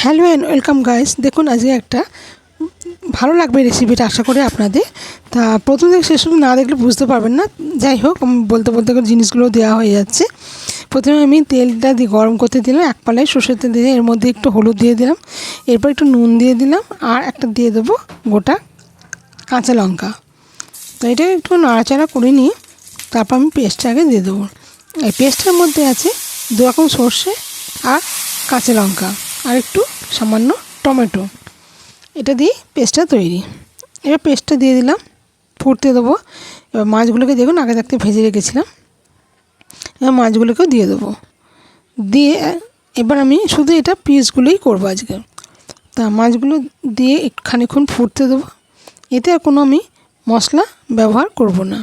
Hello and welcome guys. দেখুন আজকে একটা ভালো লাগবে রেসিপিটা আশা করি আপনাদের। তা প্রথম থেকে শেষ পর্যন্ত না দেখলে বুঝতে পারবেন না। যাই হোক, বলতে বলতে জিনিসগুলো দেওয়া হয়ে যাচ্ছে। প্রথমে আমি তেলটা দিয়ে গরম করতে দিলাম, এক পালায় সর্ষের তেল দিয়ে এর মধ্যে একটু হলুদ দিয়ে দিলাম, এরপর একটু নুন দিয়ে দিলাম, আর একটা দিয়ে দেবো গোটা কাঁচা লঙ্কা। তো এটা একটু নাড়াচাড়া করে নিয়ে তারপর আমি পেস্টটা আগে দিয়ে দেবো। এই পেস্টের মধ্যে আছে 2 রকম সর্ষে আর কাঁচা লঙ্কা আর একটু সামান্য টমেটো, এটা দিয়ে পেস্টটা তৈরি। এবার পেস্টটা দিয়ে দিলাম, ফুটতে দেবো। এবার মাছগুলোকে দেখুন আগে থাকতে ভেজে রেখেছিলাম, এবার মাছগুলোকেও দিয়ে দেবো। দিয়ে এবার আমি শুধু এটা পিসগুলোই করবো আজকে। তা মাছগুলো দিয়ে খানিকক্ষণ ফুটতে দেবো। এতে আর কোনো আমি মশলা ব্যবহার করব না।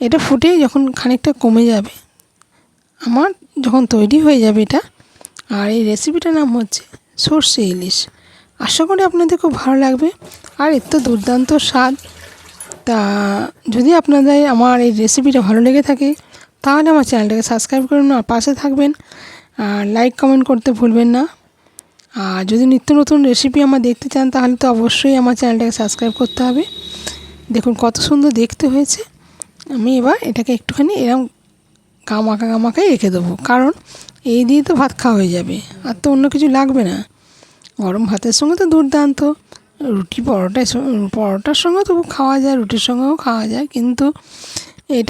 এটা ফুটে যখন খানিকটা কমে যাবে, আমার যখন তৈরি হয়ে যাবে এটা, আর এই রেসিপিটার নাম হচ্ছে সর্ষে ইলিশ। আশা করি আপনাদের খুব ভালো লাগবে, আর এর তো দুর্দান্ত স্বাদ। তা যদি আপনাদের আমার এই রেসিপিটা ভালো লেগে থাকে তাহলে আমার চ্যানেলটাকে সাবস্ক্রাইব করুন আর পাশে থাকবেন, আর লাইক কমেন্ট করতে ভুলবেন না। আর যদি নিত্য নতুন রেসিপি আমার দেখতে চান তাহলে তো অবশ্যই আমার চ্যানেলটাকে সাবস্ক্রাইব করতে হবে। দেখুন কত সুন্দর দেখতে হয়েছে। আমি এবার এটাকে একটুখানি এরকম গামাকাই রেখে দেবো, কারণ এই দিয়ে তো ভাত খাওয়া হয়ে যাবে, আর তো অন্য কিছু লাগবে না। গরম ভাতের সঙ্গে তো দুর্দান্ত, রুটি পরোটার সঙ্গেও তবু খাওয়া যায়, রুটির সঙ্গেও খাওয়া যায়, কিন্তু